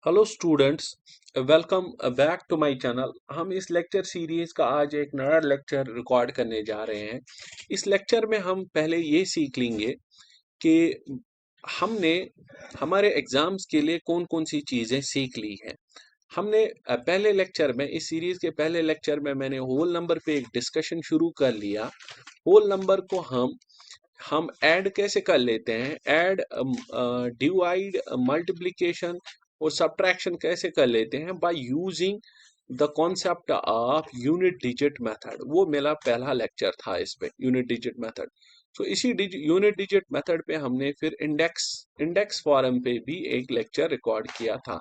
Hello students, welcome back to my channel. हम इस lecture series का आज एक नया लेक्चर रिकॉर्ड करने जा रहे हैं। इस लेक्चर में हम पहले ये सीख लेंगे कि हमने हमारे एग्जाम्स के लिए कौन कौन सी चीज़ें सीख ली हैं। हमने पहले लेक्चर में, इस सीरीज के पहले लेक्चर में मैंने होल नंबर पे एक डिस्कशन शुरू कर लिया। होल नंबर को हम ऐड कैसे कर लेते हैं, ऐड, डिवाइड, मल्टीप्लिकेशन और सब्ट्रैक्शन कैसे कर लेते हैं by using the concept of unit digit method. वो मेरा पहला लेक्चर था इस पे, यूनिट डिजिट मेथड। तो इसी यूनिट डिजिट मेथड पे हमने फिर इंडेक्स इंडेक्स फॉर्म पे भी एक लेक्चर रिकॉर्ड किया था।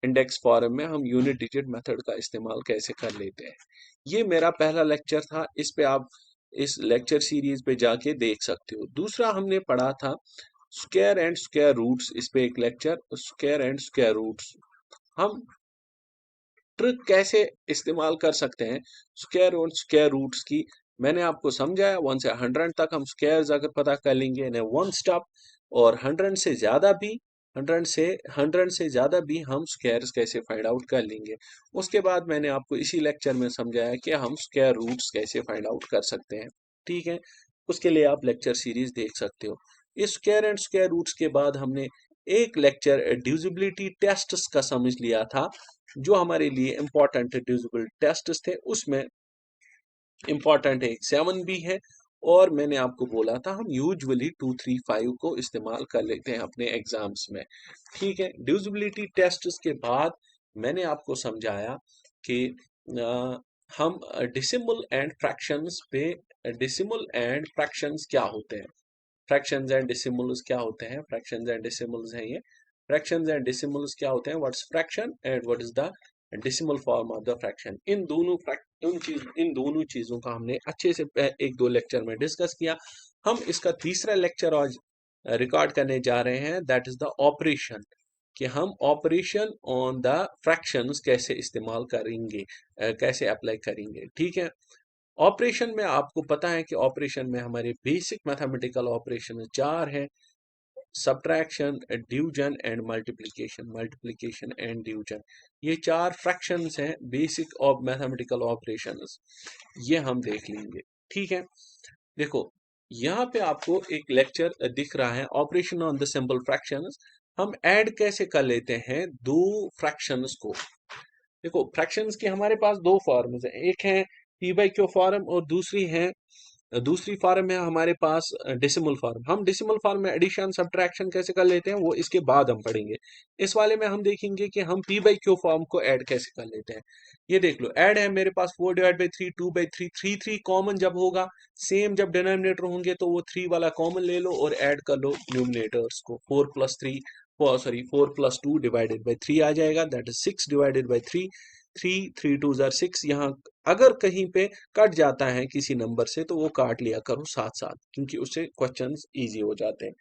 इंडेक्स फॉर्म में हम यूनिट डिजिट मेथड का इस्तेमाल कैसे कर लेते हैं, ये मेरा पहला लेक्चर था। इस पे आप इस लेक्चर सीरीज पे जाके देख सकते हो। दूसरा हमने पढ़ा था स्क्वायर एंड स्क्वायर रूट्स। इस पे एक lecture, square and square roots. हम ट्रिक कैसे इस्तेमाल कर सकते हैं स्क्वायर और स्क्वायर रूट्स की, मैंने आपको समझाया। 1 से 100 तक हम स्क्वायर्स अगर पता कर लेंगे इन वन स्टेप, और 100 से ज्यादा भी, 100 से ज्यादा भी हम स्क्वायर्स कैसे फाइंड आउट कर लेंगे। उसके बाद मैंने आपको इसी लेक्चर में समझाया कि हम स्क्वायर रूट्स कैसे फाइंड आउट कर सकते हैं। ठीक है, उसके लिए आप लेक्चर सीरीज देख सकते हो। इस स्क्वायर एंड स्क्वायर रूट्स के बाद हमने एक लेक्चर डिविजिबिलिटी टेस्ट्स का समझ लिया था, जो हमारे लिए इम्पोर्टेंट डिविजिबल टेस्ट्स थे। उसमें इम्पोर्टेंट एक 7 भी है, और मैंने आपको बोला था हम यूजुअली 2 3 5 को इस्तेमाल कर लेते हैं अपने एग्जाम्स में। ठीक है, डिविजिबिलिटी टेस्ट्स के बाद मैंने आपको समझाया कि हम डिसिमल एंड फ्रैक्शंस पे, डिसिमल एंड फ्रैक्शंस क्या होते हैं, फ्रैक्शंस एंड डिसिमल्स क्या होते हैं, फ्रैक्शंस एंड डिसिमल्स हैं ये। फ्रैक्शंस एंड डिसिमल्स क्या होते हैं, what's fraction and what is the decimal form of the fraction. इन दोनों चीजों का हमने अच्छे से एक दो लेक्चर में डिस्कस किया। हम इसका तीसरा लेक्चर आज रिकॉर्ड करने जा रहे हैं, दैट इज द ऑपरेशन, कि हम ऑपरेशन ऑन द फ्रैक्शंस कैसे इस्तेमाल करेंगे, कैसे अप्लाई करेंगे। ठीक है, ऑपरेशन में आपको पता है कि ऑपरेशन में हमारे बेसिक मैथमेटिकल ऑपरेशन चार हैं: subtraction, division and multiplication, multiplication and division. ये चार फ्रैक्शंस हैं, बेसिक ऑफ मैथमेटिकल ऑपरेशंस। ये हम देख लेंगे। ठीक है, देखो यहाँ पे आपको एक लेक्चर दिख रहा है, operation on the simple fractions. हम ऐड कैसे कर लेते हैं दो फ्रैक्शंस को। देखो, फ्रैक्शंस के हमारे पास दो फॉर्म्स हैं, एक है पी बाई क्यू फॉर्म और दूसरी फॉर्म है हमारे पास डेसिमल फॉर्म। हम डेसिमल फॉर्म में एडिशन सब्ट्रैक्शन कैसे कर लेते हैं वो इसके बाद हम पढ़ेंगे। इस वाले में हम देखेंगे कि हम पी बाई क्यू फॉर्म को ऐड कैसे कर लेते हैं। ये देख लो, ऐड है मेरे पास 4/3, 2/3, 3 कॉमन जब होगा, सेम जब डिनोमिनेटर होंगे तो वो 3 वाला कॉमन ले लो और ऐड कर लो न्यूमिनेटर्स को। 4 डिवाइडेड बाई 3 आ जाएगा, that is 6 divided by 3। 3 2 jar 6। यहाँ अगर कहीं पे कट जाता है किसी नंबर से तो वो काट लिया करो साथ साथ, क्योंकि उससे क्वेश्चंस इजी हो जाते हैं।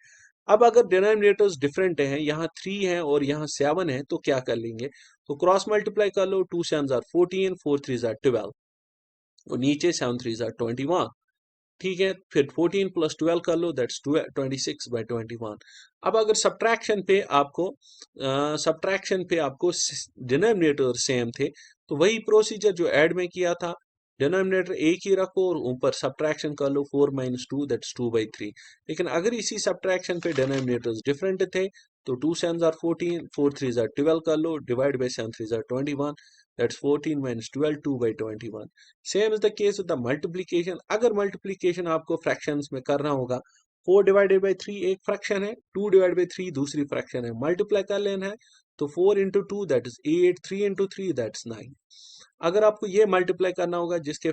अब अगर डिनोमिनेटर्स डिफरेंट हैं, यहाँ 3 है और यहाँ 7 है, तो क्या कर लेंगे, तो क्रॉस मल्टीप्लाई कर लो। 2 7 जार 14, 4 3 जार 12, और नीचे 7 3 जार 21। ठीक है, फिर 14 प्लस 12 कर लो, दैट्स 26/21। अब अगर सब्ट्रैक्शन पे आपको डिनोमिनेटर सेम थे, तो वही प्रोसीजर जो ऐड में किया था, डिनोमिनेटर एक ही रखो और ऊपर सब्ट्रैक्शन कर लो। 4 - 2 दैट्स 2/3। लेकिन अगर इसी सब्ट्रैक्शन पे डिनोमिनेटर्स डिफरेंट थे, तो 2 7 जार 14, 4 3 जार 12 कर लो, डिवाइड बाई 7 3 जार 21, that's 14 - 12, 2/21। Same is the case with the multiplication. अगर मल्टीप्लीकेशन आपको फ्रैक्शंस में करना होगा, 4/3 एक फ्रैक्शन है, 2/3 दूसरी फ्रैक्शन है, मल्टीप्लाई कर लेना है। तो 4 × 2 दैट इज 8, 3 × 3 दैट्स 9। अगर आपको ये मल्टीप्लाई करना होगा जिसके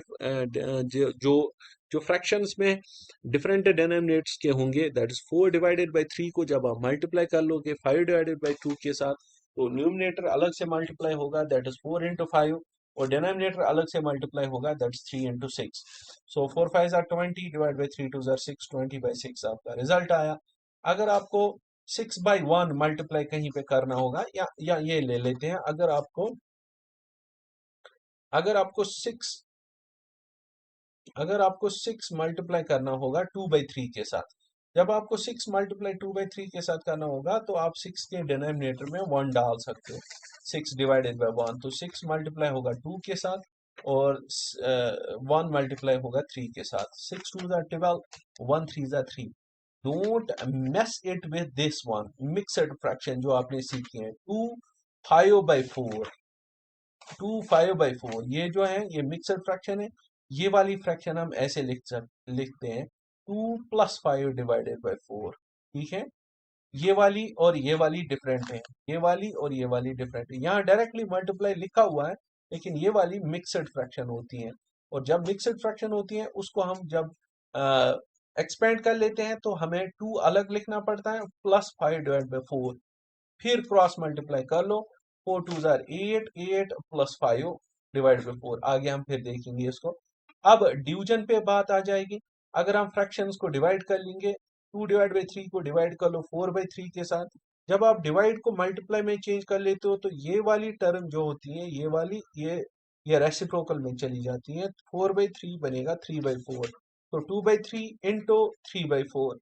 जो फ्रैक्शंस में डिफरेंट डिनोमिनेटर्स के होंगे, दैट इज 4/3 को जब आप मल्टीप्लाई कर लोगे 5/2 के साथ, तो न्यूमिनेटर अलग से मल्टीप्लाई होगा, दैट इज 4 × 5, और डिनोमिनेटर अलग से मल्टीप्लाई होगा, that's 3 × 6। So 4 5 are 20, divide by 3 2 are 6, 20/6 आपका रिजल्ट आया। अगर आपको 6/1 मल्टीप्लाई कहीं पे करना होगा, या ये ले लेते हैं, अगर आपको 6 अगर आपको 6 मल्टीप्लाई करना होगा 2/3 के साथ, जब आपको 6 मल्टीप्लाई 2/3 के साथ करना होगा तो आप 6 के डिनोमिनेटर में 1 डाल सकते हो। 6 डिवाइडेड बाय 1, तो 6 मल्टीप्लाई होगा 2 के साथ और 1 मल्टीप्लाई होगा 3 के साथ। 6 2 ज़ा 12, 1 3 ज़ा 3। Don't mess it with this one, mixed fraction जो आपने सीखे हैं। 2 5/4, 2 5/4 ये जो है ये मिक्सड फ्रैक्शन है। ये वाली फ्रैक्शन हम ऐसे लिखते हैं 2 + 5 डिवाइडेड बाय 4। ठीक है, ये वाली डिफरेंट है, ये वाली और ये वाली डिफरेंट है। यहाँ डायरेक्टली मल्टीप्लाई लिखा हुआ है लेकिन ये वाली मिक्सड फ्रैक्शन होती है। और जब मिक्सड फ्रैक्शन होती है उसको हम जब एक्सपेंड कर लेते हैं तो हमें 2 अलग लिखना पड़ता है, +5 डिवाइड बाय 4, फिर क्रॉस मल्टीप्लाई कर लो। 4 2 जार 8, 8 + 5 डिवाइड बाई 4। आगे हम फिर देखेंगे इसको। अब डिवीजन पे बात आ जाएगी। अगर हम फ्रैक्शंस को डिवाइड कर लेंगे, 2 डिवाइड बाई 3 को डिवाइड कर लो 4/3 के साथ। जब आप डिवाइड को मल्टीप्लाई में चेंज कर लेते हो तो ये वाली टर्म जो होती है ये वाली ये रेसिप्रोकल में चली जाती है। 4/3 बनेगा 3/4, तो 2/3 इंटू 3/4।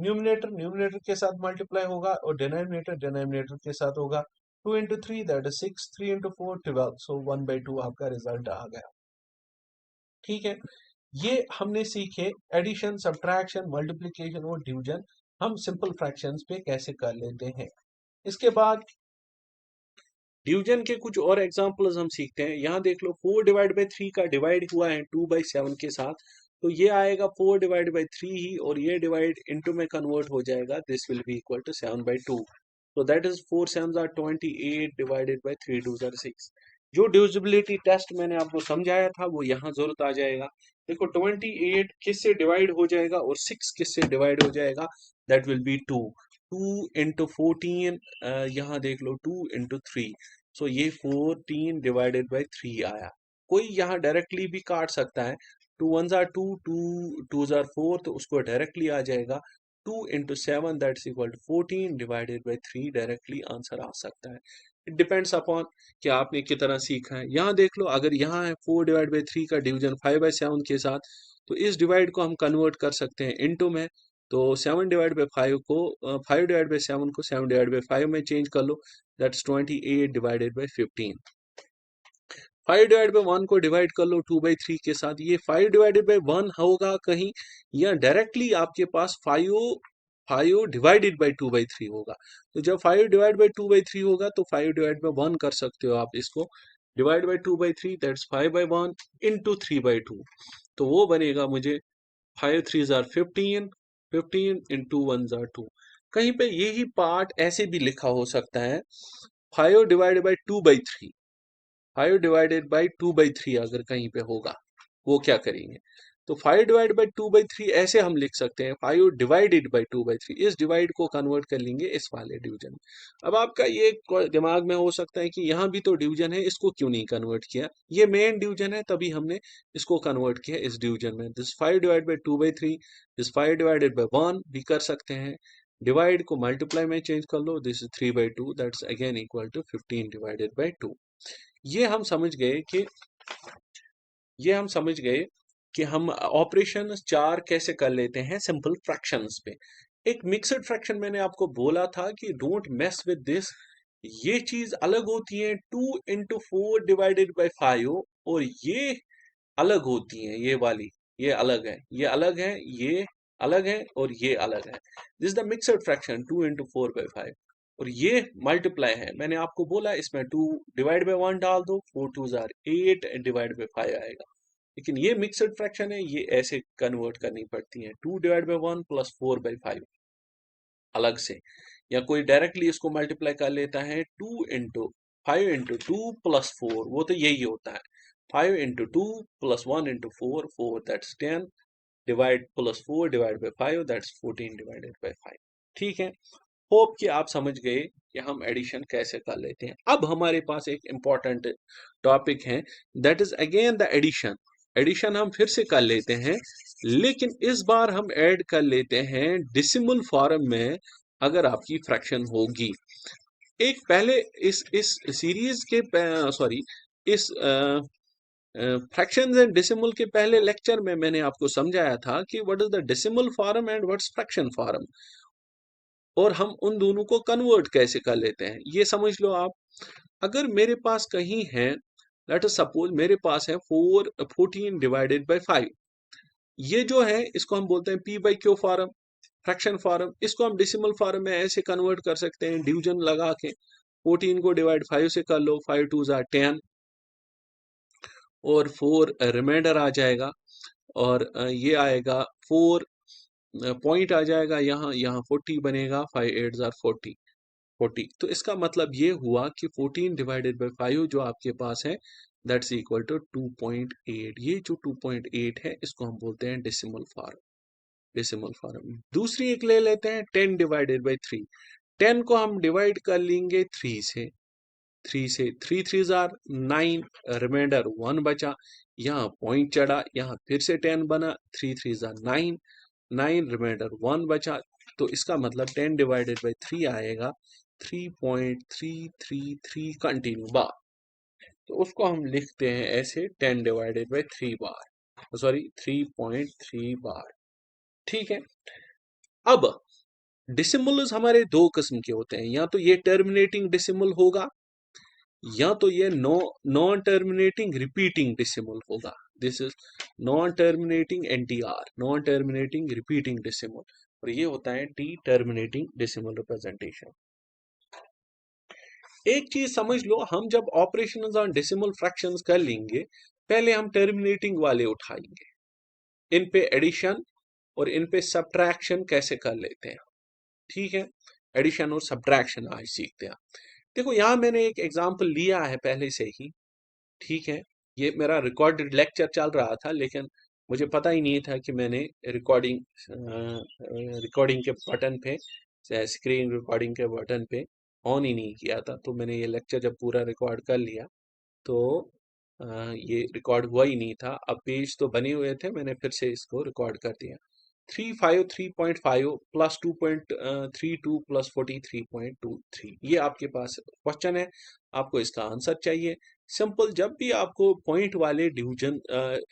न्यूमिनेटर न्यूमिनेटर के साथ मल्टीप्लाई होगा और डिनोमिनेटर डिनोमिनेटर के साथ होगा। 2 इंटू 3 दैट इज 6, 3 इंटू 4 12, सो 1/2 आपका रिजल्ट आ गया। ठीक है, ये हमने सीखे एडिशन, सब्ट्रैक्शन, मल्टीप्लिकेशन और डिवीजन हम सिंपल फ्रैक्शंस पे कैसे कर लेते हैं। इसके बाद डिवीजन के कुछ और एग्जांपल्स हम सीखते हैं। यहाँ देख लो 4 डिवाइड बाई 3 का डिवाइड हुआ है 2/7 के साथ, तो ये आएगा 4 डिवाइड बाई 3 ही, और ये डिवाइड इनटू में कन्वर्ट हो जाएगा, this will be equal to 7/2। तो that is 4 7 are 28 divided by 3 2 are 6। जो डिविजिबिलिटी टेस्ट मैंने आपको समझाया था वो यहाँ जरूरत आ जाएगा। देखो 28 किससे डिवाइड हो जाएगा और 6 किससे डिवाइड हो जाएगा, दैट विल बी 2। 2 इंटू 14, यहाँ देख लो 2 इंटू 3, सो ये 14 डिवाइडेड बाई 3 आया। कोई यहाँ डायरेक्टली भी काट सकता है, 2 1 जार 2, 2 जार 4, तो उसको डायरेक्टली आ जाएगा 2 into 7 that's equal to 14 divided by 3, directly answer आ सकता है। इट डिपेंड्स अपॉन कि आपने कितना सीखा है। यहाँ देख लो अगर यहाँ है 4 डिवाइड बाई 3 का डिवीजन 5/7 के साथ, तो इस डिवाइड को हम कन्वर्ट कर सकते हैं इनटू में। तो 7 डिवाइड बाई 5 को 5 डिवाइड बाई 7 को 7 डिवाइड बाई 5 में चेंज कर लो, that's 28 divided by 15। 5 divide by 1 को डिवाइड कर लो 2/3 के साथ, ये 5 डिवाइडेड बाई 1 होगा कहीं, या डायरेक्टली आपके पास 5 डिवाइडेड बाई 2/3 होगा। तो जब 5 डिवाइड बाई 2/3 होगा तो 5 डिवाइड बाई 1 कर सकते हो आप इसको, डिवाइड बाई 2/3 दैट्स 5/1 इंटू 3/2। तो वो बनेगा मुझे 5 3 जार 15, 15 इंटू 1 जार 2। कहीं पे यही पार्ट ऐसे भी लिखा हो सकता है, 5 डिवाइडेड बाई 2/3, 5 डिवाइडेड बाई 2/3 अगर कहीं पे होगा, वो क्या करेंगे, तो 5 डिवाइड बाई 2/3 ऐसे हम लिख सकते हैं 5 डिवाइडेड बाई 2/3, इस डिवाइड को कन्वर्ट कर लेंगे इस वाले डिवीजन में। अब आपका ये दिमाग में हो सकता है कि यहाँ भी तो डिवीजन है, इसको क्यों नहीं कन्वर्ट किया, ये मेन डिवीजन है तभी हमने इसको कन्वर्ट किया इस डिवीजन में। This 5 divide by 2/3, this 5 divided by 1 भी कर सकते हैं। डिवाइड को मल्टीप्लाई में चेंज कर लो, this is 3/2, that's again equal to 15 divided by 2। ये हम समझ गए कि ये हम समझ गए कि हम ऑपरेशन 4 कैसे कर लेते हैं सिंपल फ्रैक्शंस पे। एक मिक्सड फ्रैक्शन मैंने आपको बोला था कि डोंट मेस विद दिस, ये चीज अलग होती है 2 इंटू 4 डिवाइडेड बाई 5, और ये अलग होती है, ये वाली, ये अलग है, ये अलग है, ये अलग है और ये अलग है। This the mixed fraction 2 into 4/5, और ये मल्टीप्लाई है। मैंने आपको बोला इसमें 2 डिवाइड बाई 1 डाल दो, 4 2 जार 8 डिवाइड बाई 5 आएगा। लेकिन ये मिक्सड फ्रैक्शन है, ये ऐसे कन्वर्ट करनी पड़ती है, 2 डिवाइड बाई 1 प्लस 4/5 अलग से, या कोई डायरेक्टली इसको मल्टीप्लाई कर लेता है 2 इंटू 5 इंटू 2 प्लस 4, वो तो यही होता है 5 into 2 plus 1 into 4, 4 that's 10 divide plus 4 divide by 5 that's 14 divided by 5। ठीक है, होप कि आप समझ गए कि हम एडिशन कैसे कर लेते हैं। अब हमारे पास एक इंपॉर्टेंट टॉपिक है, that is again the addition. Addition हम फिर से कर लेते हैं, लेकिन इस बार हम ऐड कर लेते हैं डेसिमल फॉर्म में अगर आपकी फ्रैक्शन होगी। एक पहले इस सीरीज के सॉरी इस फ्रैक्शंस एंड डेसिमल के पहले लेक्चर में मैंने आपको समझाया था कि what is the decimal form and what's fraction form, और हम उन दोनों को कन्वर्ट कैसे कर लेते हैं ये समझ लो आप। अगर मेरे पास कहीं है, लेट अस सपोज मेरे पास है 14 डिवाइडेड बाय 5, ये जो है इसको हम बोलते हैं P by q form, fraction form. इसको हम डेसिमल फॉर्म में ऐसे कन्वर्ट कर सकते हैं, डिवीजन लगा के 14 को डिवाइड 5 से कर लो, 5 2 जार 10 और 4 रिमाइंडर आ जाएगा, और ये आएगा 4 पॉइंट आ जाएगा यहाँ, यहाँ 40 बनेगा, 5 8 जार 40 40। तो इसका मतलब ये हुआ कि 14 डिवाइडेड बाय 5 जो आपके पास है दैट्स इक्वल टू 2.8। ये जो 2.8 है इसको हम बोलते हैं डेसिमल फॉर्म, डेसिमल फॉर्म। दूसरी एक ले लेते हैं 10 डिवाइडेड बाय 3। 10 को हम डिवाइड कर लेंगे 3 से, 3 से 3 3 जार 9, रिमाइंडर 1 बचा, यहाँ पॉइंट चढ़ा, यहाँ फिर से 10 बना, 3 3 जार 9, 9 रिमाइंडर 1 बचा। तो इसका मतलब 10 डिवाइडेड बाय 3 आएगा 3.333 कंटिन्यू बार। तो उसको हम लिखते हैं ऐसे 10 डिवाइडेड बाय 3 बार, सॉरी 3.3 बार। ठीक है। अब डिसिमल्स हमारे दो किस्म के होते हैं, या तो ये टर्मिनेटिंग डिसिमल होगा, या तो ये नॉन टर्मिनेटिंग रिपीटिंग डेसिमल होगा। This is non terminating NTR, non terminating repeating decimal, और ये होता है टी टर्मिनेटिंग डेसिमल रिप्रेजेंटेशन। एक चीज समझ लो, हम जब ऑपरेशंस ऑन डेसिमल फ्रैक्शंस कर लेंगे, पहले हम टर्मिनेटिंग वाले उठाएंगे, इन पे एडिशन और इन पे सब्ट्रैक्शन कैसे कर लेते हैं। ठीक है, एडिशन और सब्ट्रैक्शन आज सीखते हैं। देखो यहाँ मैंने एक एग्जांपल लिया है पहले से ही, ठीक है। ये मेरा रिकॉर्डेड लेक्चर चल रहा था, लेकिन मुझे पता ही नहीं था कि मैंने रिकॉर्डिंग रिकॉर्डिंग के बटन पे, स्क्रीन रिकॉर्डिंग के बटन पे ऑन ही नहीं किया था। तो मैंने ये लेक्चर जब पूरा रिकॉर्ड कर लिया तो ये रिकॉर्ड हुआ ही नहीं था। अब पेज तो बने हुए थे, मैंने फिर से इसको रिकॉर्ड कर दिया। 353.5 प्लस 2.32 प्लस 43.23, ये आपके पास क्वेश्चन है, आपको इसका आंसर चाहिए। सिंपल, जब भी आपको पॉइंट वाले डिवीजन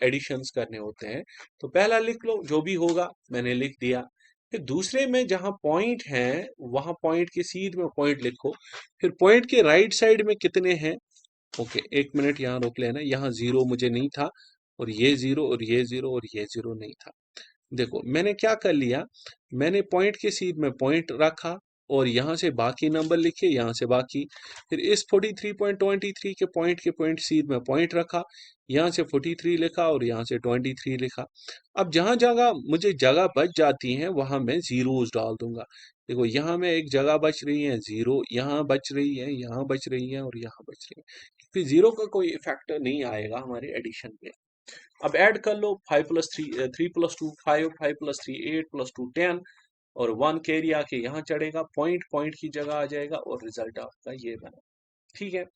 एडिशंस करने होते हैं तो पहला लिख लो, जो भी होगा मैंने लिख दिया। फिर दूसरे में जहां पॉइंट है वहां पॉइंट के सीध में पॉइंट लिखो, फिर पॉइंट के राइट साइड में कितने हैं। ओके, एक मिनट यहाँ रोक लेना, यहाँ जीरो मुझे नहीं था, और ये जीरो और ये जीरो और ये जीरो नहीं था। देखो मैंने क्या कर लिया, मैंने पॉइंट के सीध में पॉइंट रखा और यहाँ से बाकी नंबर लिखे, यहाँ से बाकी, फिर इस 43.23 के पॉइंट सीध में पॉइंट रखा, यहाँ से 43 लिखा और यहाँ से 23 लिखा। अब जहां जगह मुझे जगह बच जाती है वहां मैं जीरोस डाल दूंगा। देखो यहाँ में एक जगह बच रही है जीरो, यहाँ बच रही है, यहाँ बच रही है और यहाँ बच रही है, क्योंकि जीरो का कोई फैक्टर नहीं आएगा हमारे एडिशन में। अब ऐड कर लो, 5 प्लस 3 3 प्लस 2 5, 5 प्लस 3 8 प्लस 2 10, और 1 कैरी आके यहाँ चढ़ेगा, पॉइंट पॉइंट की जगह आ जाएगा और रिजल्ट आपका ये बना। ठीक है,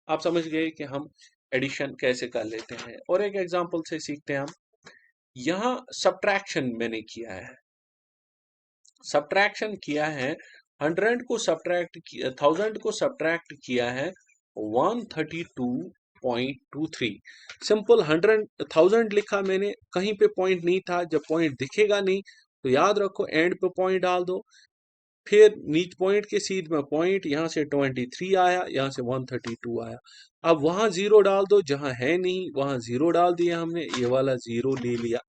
आप समझ गए कि हम एडिशन कैसे कर लेते हैं। और एक एग्जांपल से सीखते हैं हम। यहाँ सब्ट्रैक्शन मैंने किया है, सब्ट्रैक्शन किया है, 100 को सब्ट्रैक्ट किया, 1000 को सब्ट्रैक्ट किया है 132.23। सिंपल, 1000 लिखा मैंने, कहीं पे पॉइंट नहीं था, जब पॉइंट दिखेगा नहीं तो याद रखो एंड पे पॉइंट डाल दो, फिर नीच पॉइंट के सीध में पॉइंट, यहाँ से 23 आया, यहाँ से 132 आया। अब वहां जीरो डाल दो, जहां है नहीं वहां जीरो डाल दिया हमने, ये वाला जीरो ले लिया।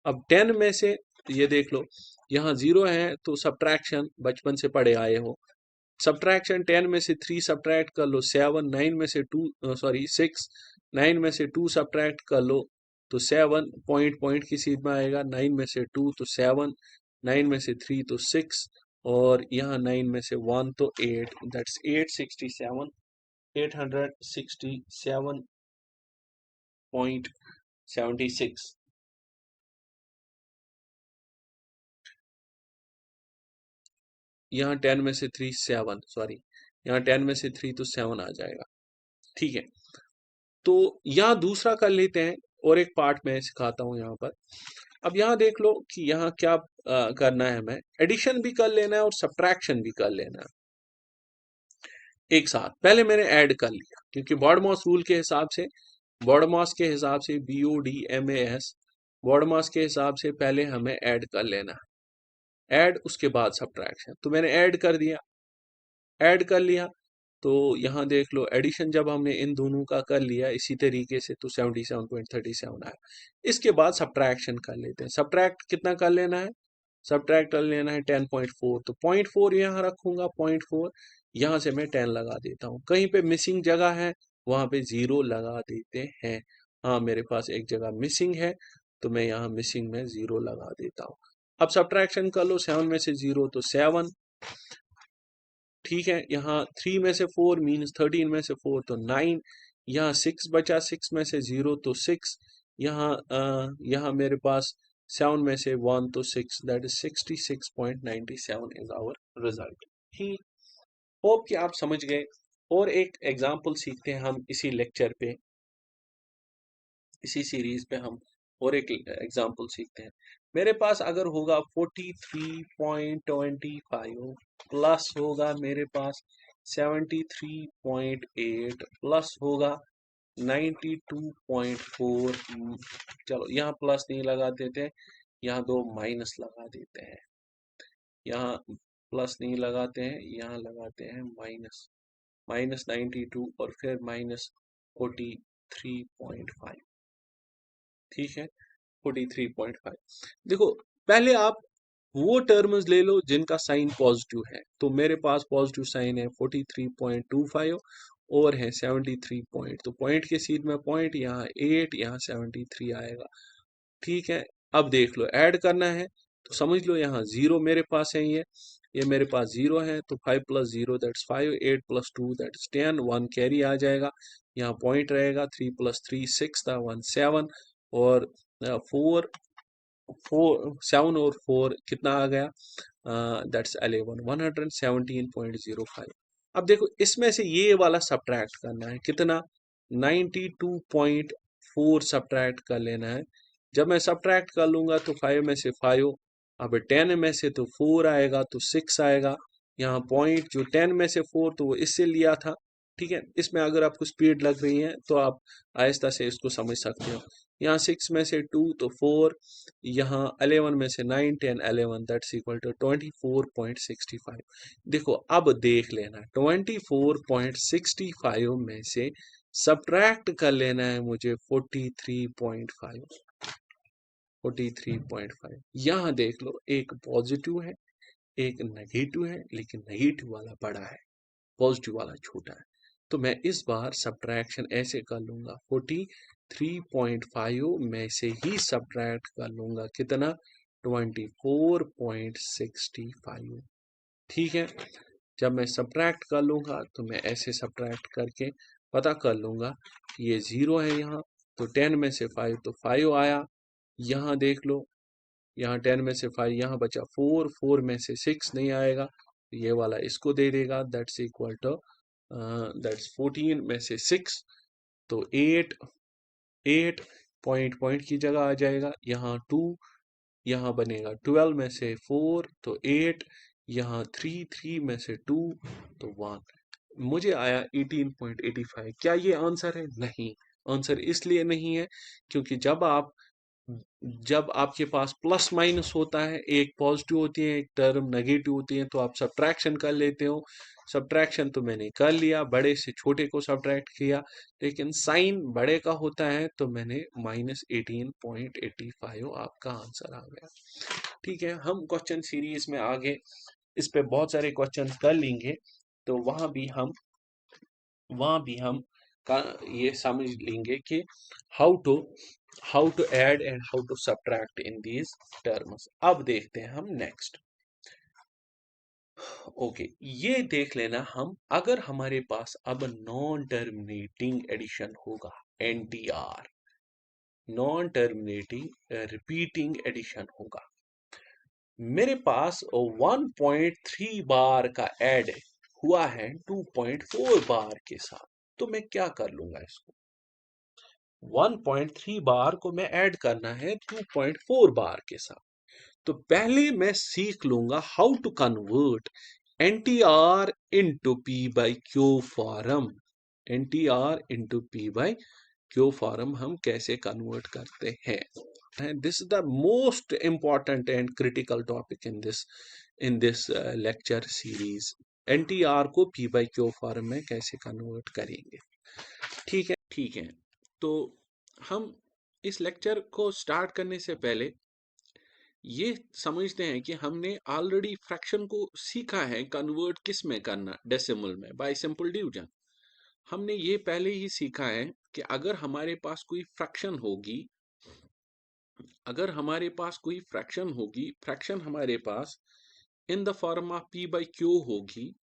अब 10 में से ये देख लो, यहाँ जीरो है तो सब्ट्रैक्शन बचपन से पढ़े आए हो, सब्ट्रैक्शन 10 में से 3 सब्ट्रैक्ट कर लो 7, 9 में से 2 सॉरी 6, 9 में से 2 सब्ट्रैक्ट कर लो तो 7, पॉइंट पॉइंट की सीध में आएगा, 9 में से 2 तो 7, 9 में से 3 तो 6, और यहाँ 9 में से 1 तो 8, दैट्स 867, 867.76। यहाँ 10 में से 3 7, सॉरी यहाँ 10 में से 3 तो 7 आ जाएगा। ठीक है, तो यहाँ दूसरा कर लेते हैं, और एक पार्ट मैं सिखाता हूँ यहाँ पर। अब यहाँ देख लो कि यहाँ क्या करना है, हमें एडिशन भी कर लेना है और सब्ट्रैक्शन भी कर लेना है एक साथ। पहले मैंने ऐड कर लिया, क्योंकि बॉडमॉस रूल के हिसाब से बॉड मास के हिसाब से BODMAS, बॉड मास के हिसाब से पहले हमें ऐड कर लेना है, ऐड उसके बाद सब्ट्रैक्शन। तो मैंने ऐड कर दिया, ऐड कर लिया, तो यहाँ देख लो एडिशन जब हमने इन दोनों का कर लिया इसी तरीके से तो 77.37 आया। इसके बाद सब्ट्रैक्शन कर लेते हैं। सब्ट्रैक्ट कितना कर लेना है? सब्ट्रैक्ट कर लेना है 10.4, तो 0.4 यहाँ रखूंगा, 0.4 यहाँ से मैं 10 लगा देता हूँ। कहीं पे मिसिंग जगह है वहां पे 0 लगा देते हैं। हाँ मेरे पास एक जगह मिसिंग है तो मैं यहाँ मिसिंग में 0 लगा देता हूँ। अब सब्ट्रैक्शन कर लो, 7 में से 0 तो 7, ठीक है। यहाँ 3 में से 4 मीन्स 13 में से 4 तो 9, यहाँ 6 बचा, 6 में से 0 तो 6, यहाँ यहाँ मेरे पास 7 में से 1 तो 6, that is 66.97 is our result. ठीक, होप कि आप समझ गए। और एक एग्जांपल सीखते हैं हम इसी लेक्चर पे, इसी सीरीज पे हम और एक एग्जांपल सीखते हैं। मेरे पास अगर होगा 43.25 प्लस होगा मेरे पास 73.8 प्लस होगा 92.4, चलो यहाँ प्लस नहीं लगा देते, यहाँ दो माइनस लगा देते हैं। यहाँ प्लस नहीं लगाते हैं, यहाँ लगाते हैं माइनस, माइनस 92 और फिर माइनस 43.5, ठीक है। 43.5, देखो पहले आप वो टर्म्स ले लो जिनका साइन पॉजिटिव है। तो मेरे पास पॉजिटिव साइन है 43.25 और है 73 पॉइंट, तो पॉइंट के सीध में पॉइंट, यहाँ 8, यहाँ 73 आएगा, ठीक है। अब देख लो ऐड करना है तो समझ लो यहाँ 0 मेरे पास है, ये मेरे पास 0 है, तो 5 plus 0 that's 5, 8 plus 2 that's 10, 1 carry आ जाएगा, यहाँ पॉइंट रहेगा, 3 प्लस 3 6 था, 1 7, और 4 7 और 4 कितना आ गया, दैट्स 11, 117.05। अब देखो इसमें से ये वाला सब्ट्रैक्ट करना है, कितना, 92.4 सब्ट्रैक्ट कर लेना है। जब मैं सब्ट्रैक्ट कर लूंगा तो 5 में से 5, अब 10 में से तो 4 आएगा तो 6 आएगा, यहाँ पॉइंट जो 10 में से 4 तो वो इससे लिया था, ठीक है। इसमें अगर आपको स्पीड लग रही है तो आप आहिस्ता से इसको समझ सकते हो। यहाँ 6 में से 2 तो 4, यहाँ 11 में से 9 10 11 दैट्स इक्वल टू 24.65। देखो अब देख लेना 24.65 में से सब्ट्रैक्ट कर लेना है मुझे 43.5, 43.5। यहाँ देख लो एक पॉजिटिव है एक नेगेटिव है, लेकिन नेगेटिव वाला बड़ा है, पॉजिटिव वाला छोटा है। तो मैं इस बार सब्ट्रैक्शन ऐसे कर लूंगा, 43.5 में से ही सब्ट्रैक्ट कर लूंगा कितना, 24.65, ठीक है। जब मैं सब्ट्रैक्ट कर लूंगा तो मैं ऐसे सब्ट्रैक्ट करके पता कर लूंगा कि ये 0 है यहाँ, तो 10 में से 5 तो 5 आया, यहाँ देख लो, यहाँ 10 में से 5, यहाँ बचा 4, 4 में से 6 नहीं आएगा, तो ये वाला इसको दे देगा, दैट्स इक्वल टू दैट्स 14 में से 6 तो 8, 8 पॉइंट पॉइंट की जगह आ जाएगा, यहाँ 2, यहाँ बनेगा 12 में से 4 तो 8, यहाँ 3, 3 में से 2 तो 1, मुझे आया 18.85। क्या ये आंसर है? नहीं, आंसर इसलिए नहीं है क्योंकि जब आपके पास प्लस माइनस होता है, एक पॉजिटिव होती है एक टर्म नेगेटिव होती है, तो आप सब्ट्रैक्शन कर लेते हो। सब्ट्रैक्शन तो मैंने कर लिया, बड़े से छोटे को सब्ट्रैक्ट किया, लेकिन साइन बड़े का होता है तो मैंने -18.85 आपका आंसर आ गया, ठीक है। हम क्वेश्चन सीरीज में आगे इस पे बहुत सारे क्वेश्चन कर लेंगे, तो वहां भी हम का ये समझ लेंगे कि how to add and how to subtract in these terms. अब देखते हैं हम नेक्स्ट। ओके, ये देख लेना हम, अगर हमारे पास अब नॉन टर्मिनेटिंग एडिशन होगा, NTR, non terminating repeating addition होगा, मेरे पास 1.3 बार का ऐड हुआ है 2.4 बार के साथ, तो मैं क्या कर लूंगा, इसको 1.3 बार को मैं ऐड करना है 2.4 बार के साथ। तो पहले मैं सीख लूंगा how to convert NTR into p by q form, NTR into p by q form हम कैसे कन्वर्ट करते हैं। And this is the most important and critical topic in this lecture series। NTR को P by Q फॉर्म में कैसे convert करेंगे। ठीक है। तो हम इस लेक्चर को स्टार्ट करने से पहले ये समझते हैं कि हमने ऑलरेडी फ्रैक्शन को सीखा है कन्वर्ट किस में करना, डेसिमल में, बाय सिंपल डिवीजन। हमने ये पहले ही सीखा है कि अगर हमारे पास कोई फ्रैक्शन होगी, फ्रैक्शन हमारे पास in the form of P by Q होगी,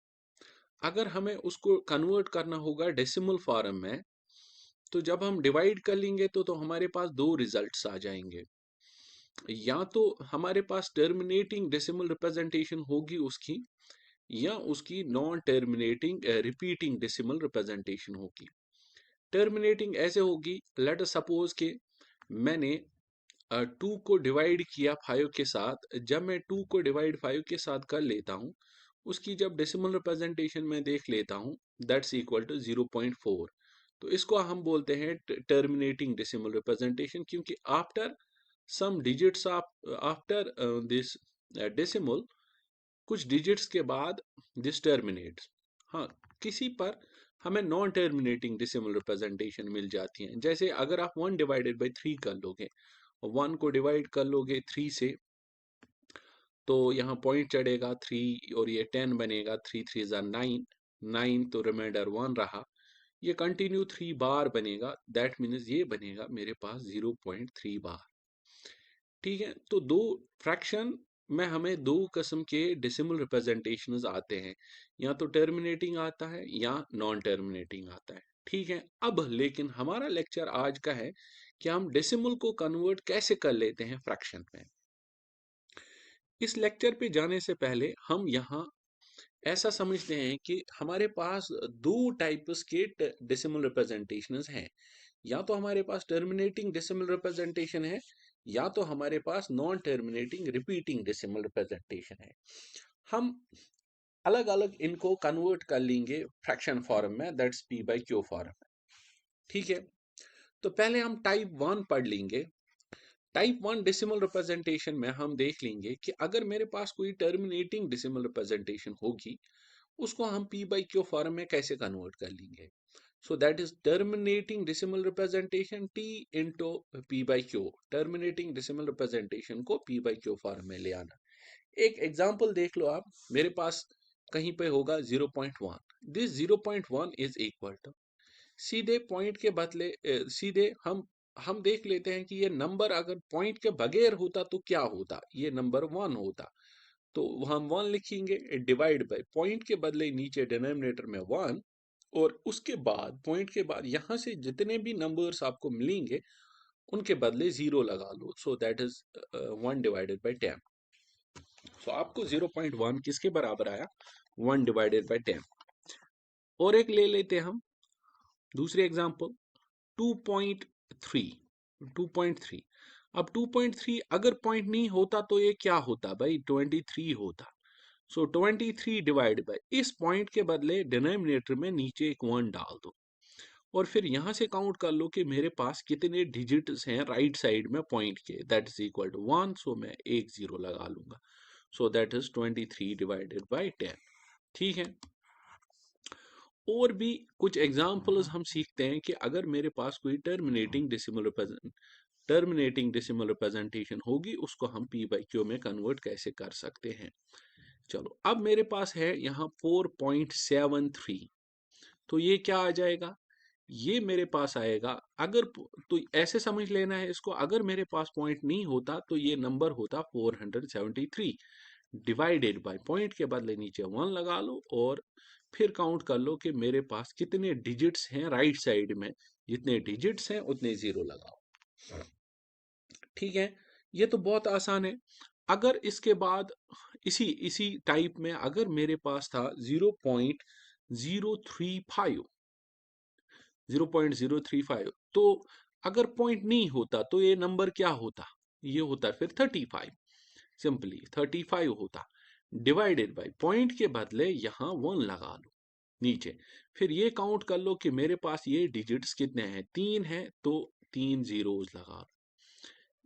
अगर हमें उसको कन्वर्ट करना होगा डेसिमल फॉर्म में, तो जब हम डिवाइड कर लेंगे तो हमारे पास दो रिजल्ट्स आ जाएंगे। या तो हमारे पास टर्मिनेटिंग डेसिमल रिप्रेजेंटेशन होगी उसकी, या उसकी non terminating repeating decimal representation होगी। टर्मिनेटिंग ऐसे होगी, लेट अस सपोज के मैंने 2 को डिवाइड किया 5 के साथ। जब मैं 2 को डिवाइड 5 के साथ कर लेता हूँ, उसकी जब डेसिमल रिप्रेजेंटेशन में देख लेता हूँ, दैट्स इक्वल टू 0.4। तो इसको हम बोलते हैं टर्मिनेटिंग डेसिमल रिप्रेजेंटेशन, क्योंकि after some digits after this decimal, कुछ डिजिट्स के बाद दिस टर्मिनेट्स। हाँ, किसी पर हमें नॉन टर्मिनेटिंग डेसिमल रिप्रेजेंटेशन मिल जाती है। जैसे अगर आप 1 डिवाइडेड बाई 3 कर लोगे, 1 को डिवाइड कर लोगे 3 से, तो यहाँ पॉइंट चढ़ेगा 3 और ये 10 बनेगा, 3 3 ज़ा 9, 9 तो रिमाइंडर 1 रहा, ये कंटिन्यू 3 बार बनेगा, दैट मीन्स ये बनेगा मेरे पास 0.3 बार। ठीक है, तो दो फ्रैक्शन में हमें दो किस्म के डेसिमल रिप्रेजेंटेशंस आते हैं, या तो टर्मिनेटिंग आता है या नॉन टर्मिनेटिंग आता है। ठीक है, अब लेकिन हमारा लेक्चर आज का है कि हम डेसिमल को कन्वर्ट कैसे कर लेते हैं फ्रैक्शन में। इस लेक्चर पे जाने से पहले हम यहाँ ऐसा समझते हैं कि हमारे पास दो टाइप्स के डेसिमल रिप्रेजेंटेशंस हैं। या तो हमारे पास टर्मिनेटिंग डेसिमल रिप्रेजेंटेशन है, या तो हमारे पास non terminating repeating decimal representation है। हम अलग अलग इनको कन्वर्ट कर लेंगे फ्रैक्शन फॉर्म में, that's P by Q form. ठीक है, तो पहले हम टाइप 1 पढ़ लेंगे। टाइप 1 डेसिमल रिप्रेजेंटेशन में हम देख लेंगे कि अगर मेरे पास कोई टर्मिनेटिंग डेसिमल रिप्रेजेंटेशन होगी, उसको हम P बाई Q फॉर्म में कैसे कन्वर्ट कर लेंगे। So that is terminating decimal representation T into P by Q। terminating decimal representation को P by Q फॉर्म में ले आना। एक एग्जांपल देख लो आप, मेरे पास कहीं पे होगा 0.1। दिस 0.1 इज इक्वल टू, सीधे पॉइंट के बदले सीधे हम देख लेते हैं कि ये नंबर अगर पॉइंट के बगैर होता तो क्या होता, ये नंबर 1 होता, तो हम 1 लिखेंगे, डिवाइड बाय पॉइंट के बदले नीचे डिनोमिनेटर में 1, और उसके बाद पॉइंट के बाद यहां से जितने भी नंबर्स आपको मिलेंगे उनके बदले 0 लगा लो। So that is 1 divided by 10। So आपको 0.1 किसके बराबर आया, 1 डिवाइडेड बाय 10। और एक ले लेते हैं हम दूसरे एग्जांपल, 2.3। 2.3, अब 2.3 अगर पॉइंट नहीं होता तो ये क्या होता भाई, 23 होता। सो 23 डिवाइड बाय, इस पॉइंट के बदले डिनोमिनेटर में नीचे एक 1 डाल दो, और फिर यहां से काउंट कर लो कि मेरे पास कितने डिजिट्स हैं राइट साइड में पॉइंट के, दैट इज इक्वल टू 1। सो मैं एक 0 लगा लूंगा। सो दैट इज 23 डिवाइडेड बाय 10। ठीक है, और भी कुछ एग्जांपल्स हम सीखते हैं कि अगर मेरे पास कोई टर्मिनेटिंग रिप्रेजेंटेशन होगी, उसको हम P बाई Q में कन्वर्ट कैसे कर सकते हैं। चलो, अब मेरे पास है यहाँ 4.73, तो ये क्या आ जाएगा, ये मेरे पास आएगा, अगर तो ऐसे समझ लेना है इसको, अगर मेरे पास पॉइंट नहीं होता तो ये नंबर होता 473, डिवाइडेड बाय पॉइंट के बदले नीचे 1 लगा लो, और फिर काउंट कर लो कि मेरे पास कितने डिजिट्स हैं राइट साइड में, जितने डिजिट्स हैं उतने 0 लगाओ। ठीक है, ये तो बहुत आसान है। अगर इसके बाद इसी टाइप में अगर मेरे पास था 0.035, 0.035, तो अगर पॉइंट नहीं होता तो ये नंबर क्या होता, ये होता फिर 35, सिंपली 35 होता, डिवाइडेड बाय पॉइंट के बदले यहां 1 लगा लो। नीचे। फिर ये काउंट कर लो कि मेरे पास ये डिजिट्स कितने हैं, 3 हैं तो 3 जीरोस लगा लो।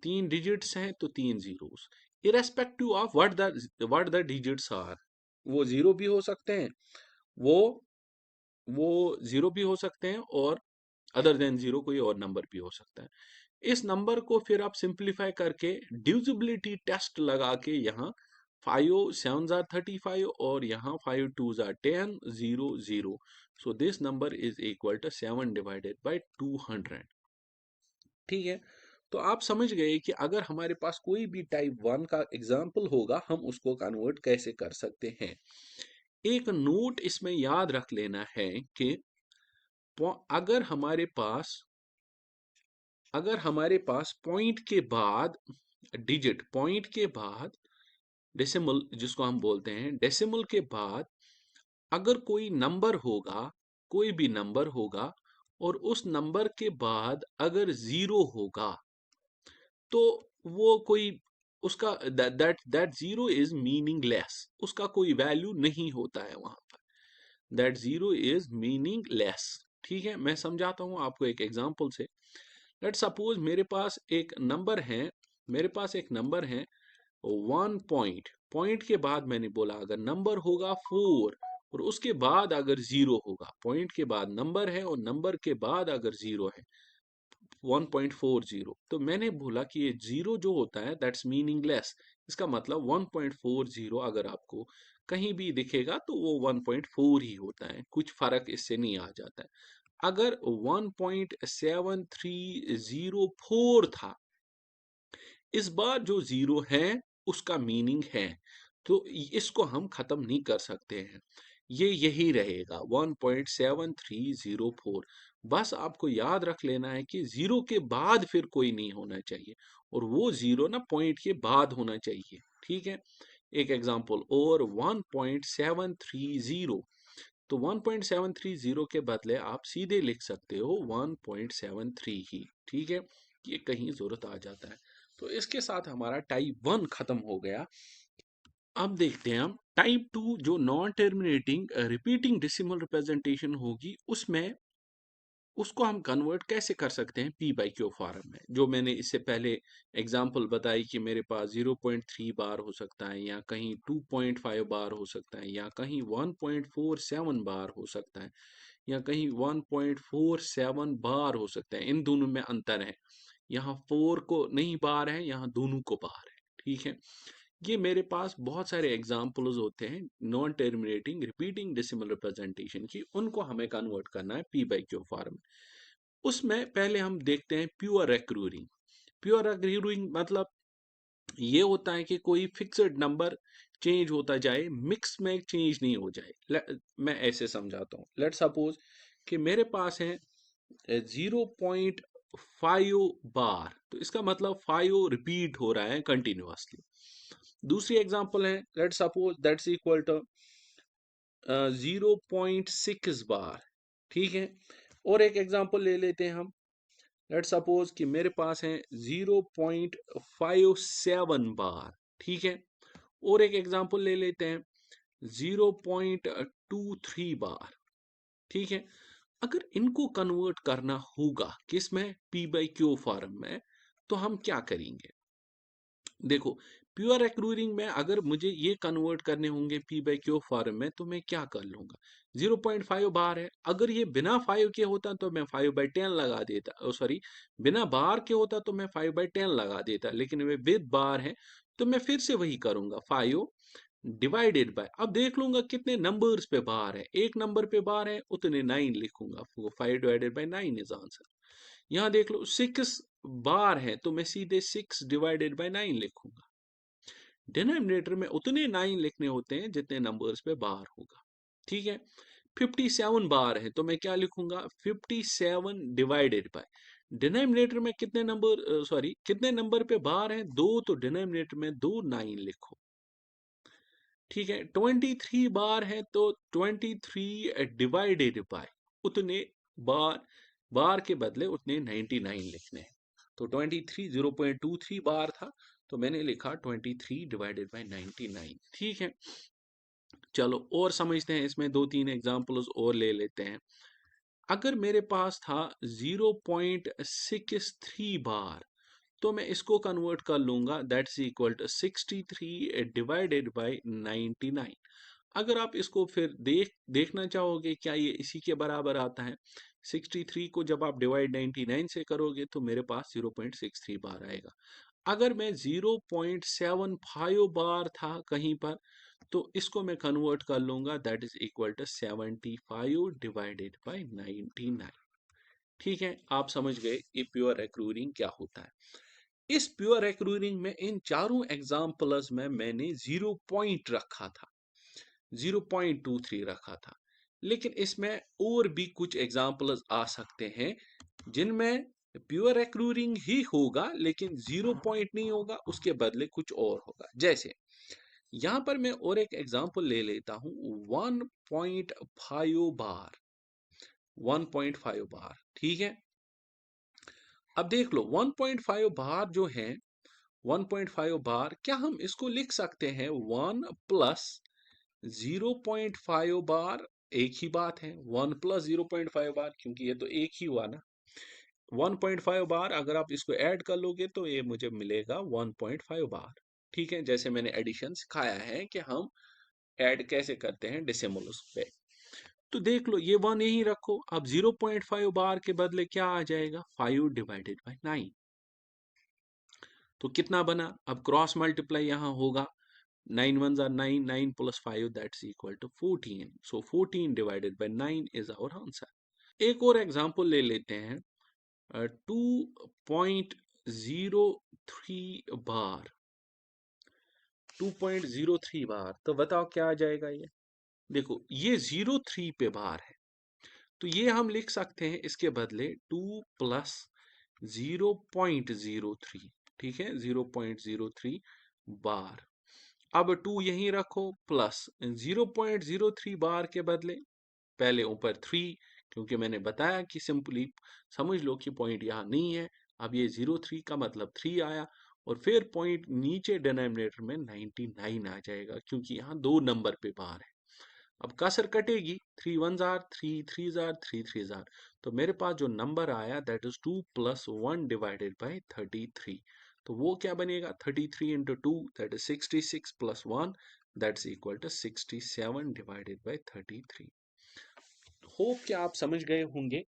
3 डिजिट्स हैं तो 3 zeros, irrespective of what the digits are. वो जीरो भी हो सकते हैं, वो वो जीरो भी हो सकते हैं, और अदर देन जीरो कोई और नंबर भी हो सकता है। इस नंबर को फिर आप सिंप्लीफाई करके डिविजिबिलिटी टेस्ट लगा के यहाँ 5 7 आर 35 और यहाँ 5 2 are 10 0 0, so this number is equal to 7 divided by 200। ठीक है, तो आप समझ गए कि अगर हमारे पास कोई भी टाइप 1 का एग्जाम्पल होगा हम उसको कन्वर्ट कैसे कर सकते हैं। एक नोट इसमें याद रख लेना है कि अगर हमारे पास पॉइंट के बाद डिजिट, पॉइंट के बाद डेसिमल जिसको हम बोलते हैं, डेसिमल के बाद अगर कोई नंबर होगा, कोई भी नंबर होगा, और उस नंबर के बाद अगर जीरो होगा, तो वो कोई उसका that that zero is meaningless, उसका कोई वैल्यू नहीं होता है वहां पर, दैट जीरो इज मीनिंगलेस। ठीक है, मैं समझाता हूं आपको एक एग्जांपल से। लेट सपोज मेरे पास एक नंबर है, मेरे पास एक नंबर है 1 पॉइंट, पॉइंट के बाद मैंने बोला अगर नंबर होगा 4 और उसके बाद अगर जीरो होगा, पॉइंट के बाद नंबर है और नंबर के बाद अगर जीरो है 1.40, तो मैंने बोला कि ये जीरो जो होता है दैट्स मीनिंगलेस। इसका मतलब 1.40 अगर आपको कहीं भी दिखेगा तो वो 1.4 ही होता है, कुछ फर्क इससे नहीं आ जाता है। अगर 1.7304 था, इस बार जो जीरो है उसका मीनिंग है, तो इसको हम खत्म नहीं कर सकते हैं, ये यही रहेगा 1.7304। बस आपको याद रख लेना है कि जीरो के बाद फिर कोई नहीं होना चाहिए, और वो जीरो ना पॉइंट के बाद होना चाहिए। ठीक है, एक एग्जांपल और 1.730, तो 1.730 के बदले आप सीधे लिख सकते हो 1.73 ही। ठीक है, ये कहीं जरूरत आ जाता है। तो इसके साथ हमारा टाइप 1 खत्म हो गया। अब देखते हैं हम टाइप 2, जो non terminating repeating decimal representation होगी, उसमें उसको हम कन्वर्ट कैसे कर सकते हैं पी बाई क्यू फॉर्म में। जो मैंने इससे पहले एग्जांपल बताई कि मेरे पास 0.3 बार हो सकता है, या कहीं 2.5 बार हो सकता है, या कहीं 1.47 बार हो सकता है, या कहीं 1.47 बार हो सकता है। इन दोनों में अंतर है, यहाँ 4 को नहीं बार है, यहाँ दोनों को बार है। ठीक है, ये मेरे पास बहुत सारे एग्जाम्पल्स होते हैं non terminating repeating decimal representation की, उनको हमें कन्वर्ट करना है पी बाई क्यू फॉर्म। उसमें पहले हम देखते हैं प्योर रिकरिंग। प्योर रिकरिंग मतलब ये होता है कि कोई फिक्स्ड नंबर चेंज होता जाए, मिक्स में चेंज नहीं हो जाए। मैं ऐसे समझाता हूँ, लेट सपोज कि मेरे पास है 0.5 बार, तो इसका मतलब 5 रिपीट हो रहा है कंटिन्यूअसली। दूसरी एग्जांपल है, let suppose that's equal to 0.6 bar. ठीक है, और एक एग्जांपल ले लेते हैं हम, लेट सपोज कि मेरे पास है 0.57 बार। ठीक है, और एक एग्जांपल ले लेते हैं 0.23 बार। ठीक है, अगर इनको कन्वर्ट करना होगा किस में, पी बाई क्यू फॉर्म में, तो हम क्या करेंगे। देखो, प्योर एक्रूरिंग में अगर मुझे ये कन्वर्ट करने होंगे पी बाई क्यू फॉर्म में, तो मैं क्या कर लूंगा, 0.5 बार है, अगर ये बिना 5 के होता तो मैं 5/10 लगा देता, सॉरी बिना बार के होता तो मैं 5/10 लगा देता, लेकिन वे विद बार है तो मैं फिर से वही करूंगा, 5 डिवाइडेड बाय, अब देख लूंगा कितने नंबर्स पे बार है, एक नंबर पे बार है उतने 9 लिखूंगा, 5 डिवाइडेड बाय 9 इज आंसर। यहाँ देख लो 6 बार है तो मैं सीधे 6 डिवाइडेड बाय 9 लिखूंगा। डिनोमिनेटर में उतने 9 लिखने होते हैं जितने नंबर्स पे बार होगा। ठीक है, 57 बार है तो मैं क्या लिखूंगा, 57 डिवाइडेड बाय, डिनोमिनेटर में कितने नंबर, सॉरी कितने नंबर पे बार है, 2, तो डिनोमिनेटर में 2 9 लिखो। ठीक है, 23 बार है तो 23 डिवाइडेड बाय, उतने बार, बार के बदले उतने 99 लिखने हैं। तो 23 0.23 बार था तो मैंने लिखा 23 डिवाइडेड बाय 99। ठीक है, चलो और समझते हैं, इसमें 2-3 एग्जांपल्स और ले लेते हैं। अगर मेरे पास था 0.63 बार, तो मैं इसको कन्वर्ट कर लूंगा, that's equal to 63 divided by 99। अगर आप इसको फिर देखना चाहोगे क्या ये इसी के बराबर आता है, 63 को जब आप डिवाइड 99 से करोगे तो मेरे पास 0.63 बार आएगा। अगर मैं 0.75 बार था कहीं पर, तो इसको मैं कन्वर्ट कर लूंगा, that is equal to 75 divided by 99। ठीक है, आप समझ गए ये प्योर एक्रूरिंग क्या होता है। इस प्योर एक्रूरिंग में इन चारों एग्जाम्पल्स में मैंने 0 पॉइंट रखा था, 0.23 रखा था, लेकिन इसमें और भी कुछ एग्जाम्पल्स आ सकते हैं जिनमें प्योर एक्रूरिंग ही होगा लेकिन 0 पॉइंट नहीं होगा, उसके बदले कुछ और होगा। जैसे यहां पर मैं और एक एग्जांपल ले लेता हूं, 1.5 बार, 1.5 बार। ठीक है, अब देख लो 1.5 बार जो है, 1.5 बार, क्या हम इसको लिख सकते हैं 1 प्लस 0.5 बार? एक ही बात है, 1 प्लस 0.5 बार, क्योंकि ये तो एक ही हुआ ना। 1.5 बार अगर आप इसको ऐड कर लोगे तो ये मुझे मिलेगा 1.5 बार। ठीक है, जैसे मैंने एडिशन सिखाया है कि हम ऐड कैसे करते हैं डेसिमल्स पे। तो देख लो ये 1 यही रखो, अब 0.5 बार के बदले क्या आ जाएगा, 5 डिवाइडेड बाय 9। तो कितना बना, अब क्रॉस मल्टीप्लाई यहां होगा, 9 1 are 9, 9 plus 5 that's equal to 14, so 14 divided by 9 is our answer। एक और एग्जांपल ले लेते हैं, 2.03 बार, 2.03 बार, तो बताओ क्या आ जाएगा ये। देखो ये 03 पे बार है, तो ये हम लिख सकते हैं इसके बदले 2 प्लस 0.03। ठीक है, 0.03 बार। अब 2 यहीं रखो, प्लस 0.03 बार के बदले पहले ऊपर 3, क्योंकि मैंने बताया कि सिंपली समझ लो कि पॉइंट यहाँ नहीं है। अब ये 03 का मतलब 3 आया, और फिर पॉइंट नीचे डिनोमिनेटर में 99 आ जाएगा, क्योंकि यहाँ 2 नंबर पे बार है। अब कसर कटेगी, 3 1 जार 3 3 जार 3 3 जार, तो मेरे पास जो नंबर आया that is 2 plus 1 divided by 33। तो वो क्या बनेगा, 33 into 2 that is 66 plus 1 that's equal to 67 divided by 33। Hope कि आप समझ गए होंगे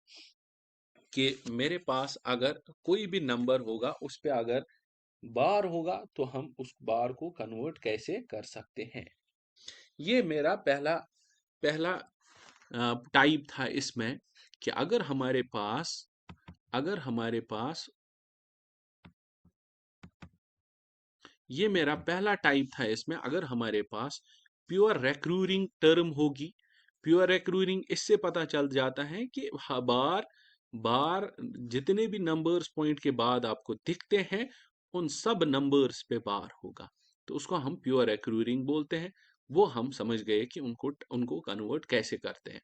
कि मेरे पास अगर कोई भी नंबर होगा उस पे अगर बार होगा तो हम उस बार को कन्वर्ट कैसे कर सकते हैं। ये मेरा पहला पहला टाइप था इसमें, कि अगर हमारे पास ये मेरा पहला टाइप था इसमें, अगर हमारे पास प्योर रेक्रूरिंग टर्म होगी। प्योर रेक्रूरिंग इससे पता चल जाता है कि बार बार जितने भी नंबर्स पॉइंट के बाद आपको दिखते हैं उन सब नंबर्स पे बार होगा, तो उसको हम प्योर रेक्रूरिंग बोलते हैं। वो हम समझ गए कि उनको उनको कन्वर्ट कैसे करते हैं।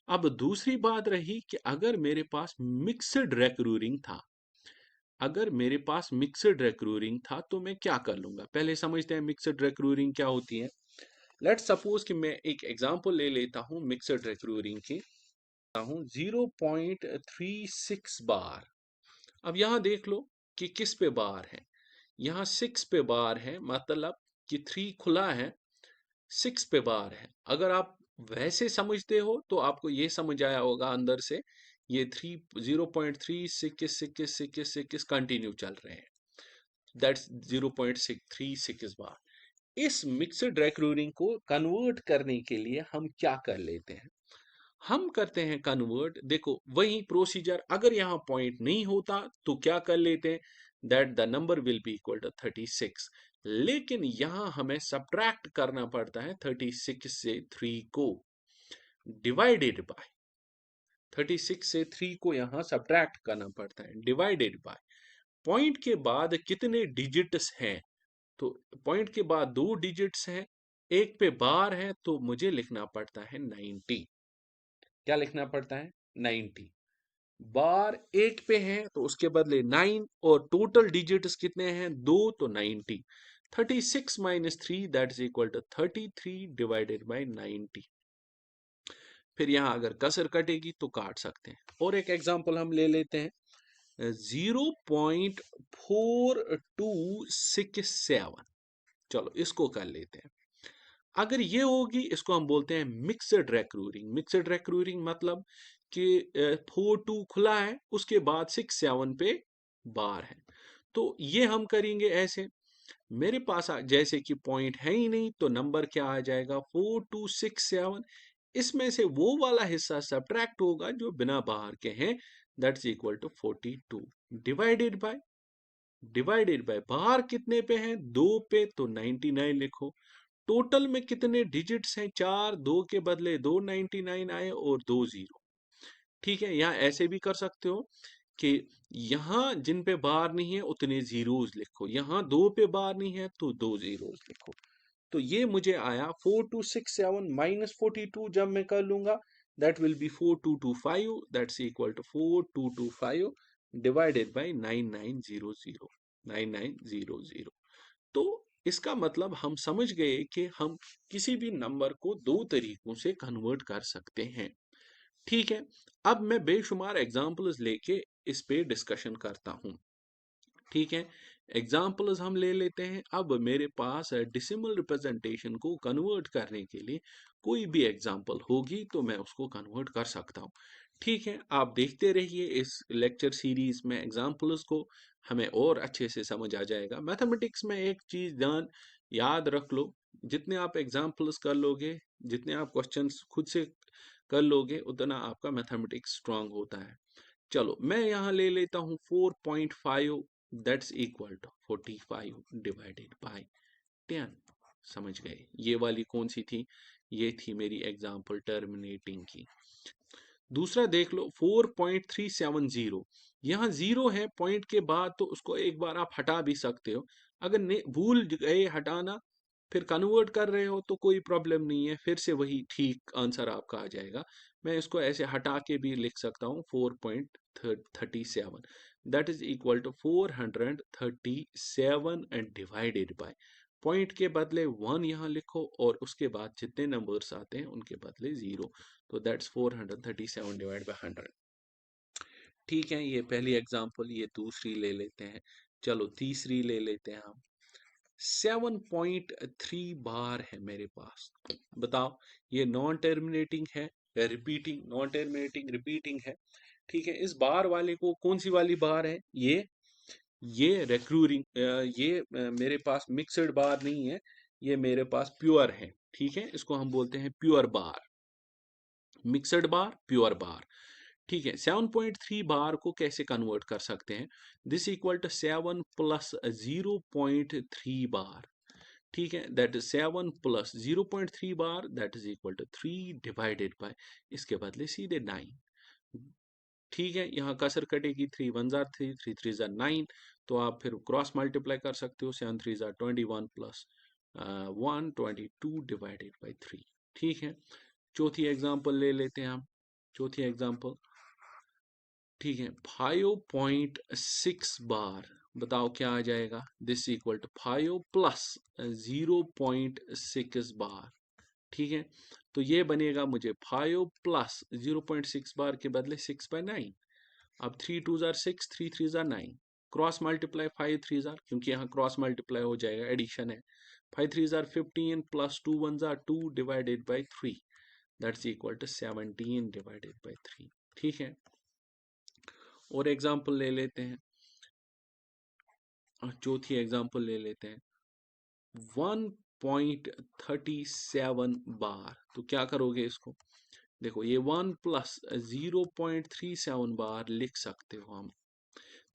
अब दूसरी बात रही कि अगर मेरे पास मिक्सड रेक्रूरिंग था, अगर मेरे पास मिक्सड रेक्रूरिंग था तो मैं क्या कर लूंगा, पहले समझते हैं मिक्सड रेक्रूरिंग क्या होती है। लेट्स सपोज कि मैं एक एग्जांपल ले लेता हूं मिक्सड रेक्रूरिंग की, 0.36 बार। अब यहां देख लो कि किस पे बार है, यहाँ 6 पे बार है, मतलब कि 3 खुला है, 6 पे बार है। अगर आप वैसे समझते हो तो आपको ये समझ आया होगा अंदर से, ये 0.3666666 कंटिन्यू चल रहे हैं, दैट्स 0.636 बार। इस मिक्सड रेक्रूरिंग को कन्वर्ट करने के लिए हम क्या कर लेते हैं, हम करते हैं कन्वर्ट, देखो वही प्रोसीजर, अगर यहाँ पॉइंट नहीं होता तो क्या कर लेते हैं, that the number will be equal to 36, लेकिन यहां हमें सब्ट्रैक्ट करना पड़ता है 36 से 3 को, डिवाइडेड बाय 36 से 3 को यहां सब्ट्रैक्ट करना पड़ता है, डिवाइडेड बाय पॉइंट के बाद कितने डिजिट्स हैं, तो पॉइंट के बाद 2 डिजिट्स हैं, एक पे बार है, तो मुझे लिखना पड़ता है 90। क्या लिखना पड़ता है, 90। बार एक पे है तो उसके बदले 9, और टोटल डिजिट्स कितने हैं, 2, तो 90। 36 minus 3 that is equal to 33 divided by 90। फिर यहाँ अगर कसर कटेगी तो काट सकते हैं। और एक एग्जांपल हम ले लेते हैं 0.4267। चलो इसको कर लेते हैं। अगर ये होगी इसको हम बोलते हैं मिक्सड रेक्रूरिंग। मिक्सड रेक्रूरिंग मतलब कि 42 खुला है उसके बाद 67 पे बार है। तो ये हम करेंगे ऐसे, मेरे पास जैसे कि पॉइंट है ही नहीं तो नंबर क्या आ जाएगा 4267। इसमें से वो वाला हिस्सा सब्ट्रैक्ट होगा जो बिना बाहर के हैं, that's equal to 42 divided by बाहर कितने पे हैं 2 पे तो 99 लिखो। टोटल में कितने डिजिट्स हैं 4, 2 के बदले 2 99 आए और 2 जीरो। ठीक है, यहाँ ऐसे भी कर सकते हो कि यहाँ जिन पे बार नहीं है उतने जीरोस लिखो, यहाँ 2 पे बार नहीं है तो 2 जीरोस लिखो। तो ये मुझे आया 4267 माइनस 42 जब मैं कर लूंगा that will be 4225 that's equal to 4225 divided by 9900। तो इसका मतलब हम समझ गए कि हम किसी भी नंबर को दो तरीकों से कन्वर्ट कर सकते हैं। ठीक है, अब मैं बेशुमार एग्जांपल्स लेके इस पे डिस्कशन करता हूं। ठीक है, एग्जाम्पल्स हम ले लेते हैं। अब मेरे पास डेसिमल रिप्रेजेंटेशन को कन्वर्ट करने के लिए कोई भी एग्जाम्पल होगी तो मैं उसको कन्वर्ट कर सकता हूँ। ठीक है, आप देखते रहिए इस लेक्चर सीरीज में एग्जाम्पल्स को, हमें और अच्छे से समझ आ जाएगा। मैथमेटिक्स में एक चीज ध्यान याद रख लो, जितने आप एग्जाम्पल्स कर लोगे, जितने आप क्वेश्चंस खुद से कर लोगे, उतना आपका मैथमेटिक्स स्ट्रांग होता है। चलो मैं यहाँ ले लेता हूँ 4.5 that's equal to 45 divided by 10। समझ गए, ये वाली कौन सी थी, ये थी मेरी एग्जांपल टर्मिनेटिंग की। दूसरा देख लो 4.370, यहाँ जीरो है पॉइंट के बाद तो उसको एक बार आप हटा भी सकते हो। अगर भूल गए हटाना फिर कन्वर्ट कर रहे हो तो कोई प्रॉब्लम नहीं है, फिर से वही ठीक आंसर आपका आ जाएगा। मैं इसको ऐसे हटा के भी लिख सकता हूँ 4.37 that is equal to 437 and divided by point के बदले 1 यहाँ लिखो और उसके बाद जितने नंबर्स आते हैं उनके बदले 0, तो दैट्स 437 डिवाइड बाय 100। ठीक है, ये पहली एग्जांपल। ये दूसरी ले लेते हैं। चलो तीसरी ले लेते हैं हम। 7.3 बार है मेरे पास। बताओ, ये नॉन टर्मिनेटिंग है, रिपीटिंग, नॉन टर्मिनेटिंग रिपीटिंग है। ठीक है, इस बार वाले को कौन सी वाली बार है, ये रेक्रूरिंग, ये मेरे पास मिक्सड बार नहीं है, ये मेरे पास प्योर है। ठीक है, इसको हम बोलते हैं प्योर बार, मिक्सड बार, प्योर बार। ठीक है, 7.3 बार को कैसे कन्वर्ट कर सकते हैं, this equal to 7 plus 0.3 bar. ठीक है, that is 7 plus 0.3 bar that is equal to 3 divided by, इसके बदले सीधे 9। ठीक है, यहाँ कसर कटेगी, 3 1 जार 3, 3 3 जार 9, तो आप फिर क्रॉस मल्टीप्लाई कर सकते हो, 7 3 जार 21 प्लस 122 डिवाइडेड बाय 3। ठीक है, चौथी एग्जांपल ले लेते हैं हम। चौथी एग्जांपल, ठीक है, 5.6 बार। बताओ क्या आ जाएगा, this equal to 5 plus 0.6 bar. ठीक है, तो ये बनेगा मुझे 5 प्लस 0.6 बार के बदले 6/9। अब 3 2 jar 6, 3 3 jar 9, cross multiply 5 3 jar, क्योंकि यहाँ क्रॉस मल्टीप्लाई हो जाएगा, एडिशन है। 5 3 जार 15 प्लस 2 1 जार 2 divided by 3 that's equal to 17 divided by 3। ठीक है, और एग्जाम्पल ले लेते हैं। चौथी एग्जाम्पल ले लेते हैं 1.37 बार। तो क्या करोगे इसको, देखो ये 1 प्लस 0.37 बार लिख सकते हो हम।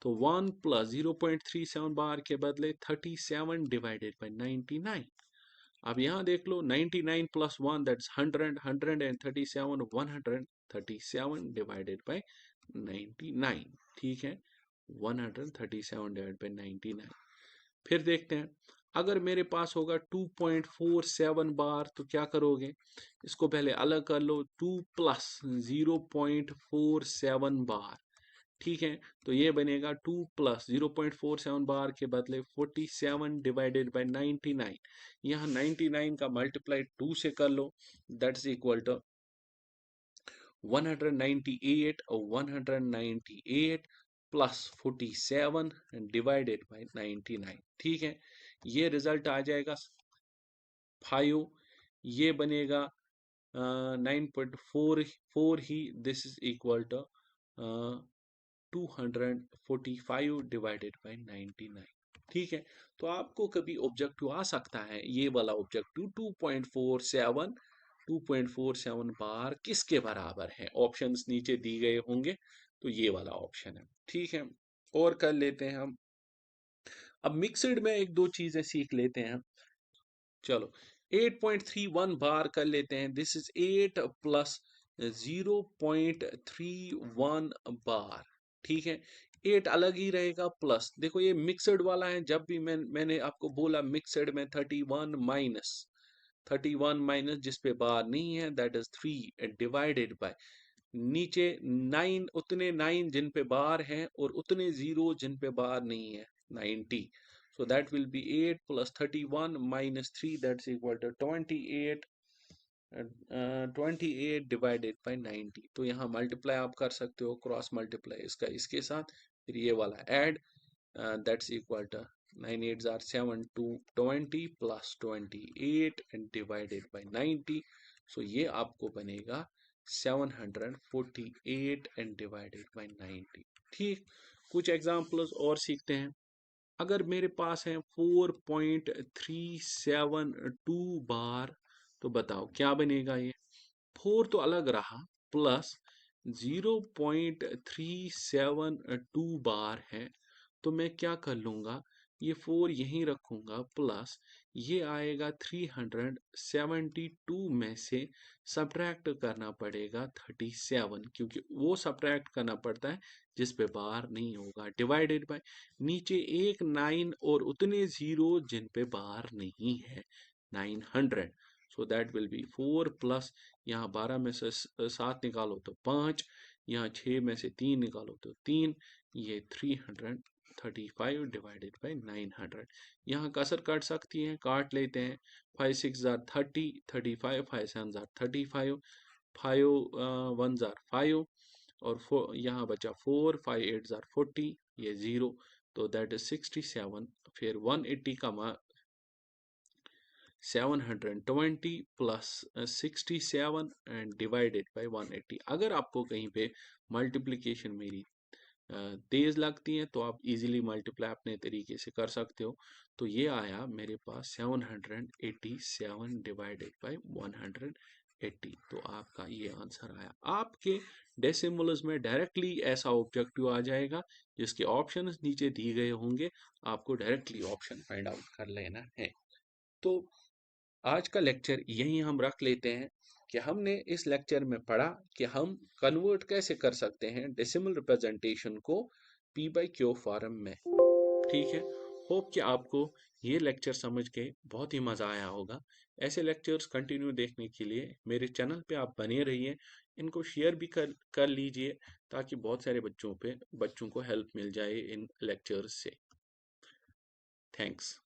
तो 1 प्लस 0.37 बार के बदले 37 डिवाइडेड बाई 99। अब यहाँ देख लो 99 प्लस 1 दैट्स 100, 137 137 डिवाइडेड बाई 99। ठीक है, 137 डिवाइडेड बाई 99। फिर देखते हैं, अगर मेरे पास होगा 2.47 बार तो क्या करोगे, इसको पहले अलग कर लो, 2 प्लस 0.47 बार ठीक है, तो ये बनेगा 2 प्लस 0.47 बार के बदले 47 डिवाइडेड बाय 99। यहाँ 99 का मल्टीप्लाई 2 से कर लो, दैट्स इक्वल टू 198 और 198 प्लस 47 डिवाइडेड बाय 99। ठीक है, ये रिजल्ट आ जाएगा 5। ये बनेगा 9.44 ही, this is equal to 245 divided by 99। ठीक है, तो आपको कभी ऑब्जेक्टिव आ सकता है, ये वाला ऑब्जेक्टिव 2.47 बार किसके बराबर है। ऑप्शंस नीचे दी गए होंगे, तो ये वाला ऑप्शन है। ठीक है, और कर लेते हैं हम। अब मिक्सड में एक दो चीजें सीख लेते हैं। चलो 8.31 बार कर लेते हैं। दिस इज 8 प्लस 0.31 बार। ठीक है, 8 अलग ही रहेगा, प्लस देखो ये मिक्सड वाला है। जब भी मैंने आपको बोला मिक्सड में 31 माइनस जिसपे बार नहीं है, दैट इज 3 डिवाइडेड बाय नीचे 9, उतने 9 जिन पे बार हैं और उतने 0 जिन पे बार नहीं है, 90। So that will be 8 plus 31 minus 3, that's equal to 28। 28 divided by 90। तो यहाँ मल्टीप्लाई आप कर सकते हो, क्रॉस मल्टीप्लाई इसका इसके साथ, फिर ये वाला add, that's equal to 9 8 are 7 2 20 plus 28 and divided by 90। So ये आपको बनेगा 748 एंड डिवाइडेड बाई 90। ठीक, कुछ एग्जांपल्स और सीखते हैं। अगर मेरे पास है 4.372 बार, तो बताओ क्या बनेगा ये। 4 तो अलग रहा, प्लस 0.372 बार है, तो मैं क्या कर लूंगा, ये 4 यहीं रखूंगा, प्लस ये आएगा 372 में से सब्ट्रैक्ट करना पड़ेगा 37, क्योंकि वो सब्ट्रैक्ट करना पड़ता है जिस पे बार नहीं होगा, डिवाइडेड बाय नीचे एक 9 और उतने 0 जिन पे बार नहीं है, 900। So that will B 4 plus, यहाँ 12 में से 7 निकालो तो 5, यहाँ 6 में से 3 निकालो तो 3, ये 335 डिवाइडेड बाई 900। यहाँ कसर कट सकती है, काट लेते हैं। 5 6 जार 30, 35, 5 7 जार 35, 5 1 जार 5, और यहाँ बचा 4, 5 8 जार 40, ये 0, तो दैट इज 67। फिर 180 का 720 प्लस 67 एंड डिवाइडेड बाय 180। अगर आपको कहीं पे मल्टीप्लिकेशन मेरी तेज लगती है, तो आप इजीली मल्टीप्लाई अपने तरीके से कर सकते हो। तो ये आया मेरे पास 787 डिवाइडेड बाय 180। तो आपका ये आंसर आया। आपके डेसिमल्स में डायरेक्टली ऐसा ऑब्जेक्टिव आ जाएगा जिसके ऑप्शंस नीचे दिए गए होंगे, आपको डायरेक्टली ऑप्शन फाइंड आउट कर लेना है। तो आज का लेक्चर यहीं हम रख लेते हैं कि हमने इस लेक्चर में पढ़ा कि हम कन्वर्ट कैसे कर सकते हैं डेसिमल रिप्रेजेंटेशन को पी बाई क्यू फॉर्म में। ठीक है, होप कि आपको ये लेक्चर समझ के बहुत ही मज़ा आया होगा। ऐसे लेक्चर्स कंटिन्यू देखने के लिए मेरे चैनल पे आप बने रहिए, इनको शेयर भी कर लीजिए, ताकि बहुत सारे बच्चों को हेल्प मिल जाए इन लेक्चर्स से। थैंक्स।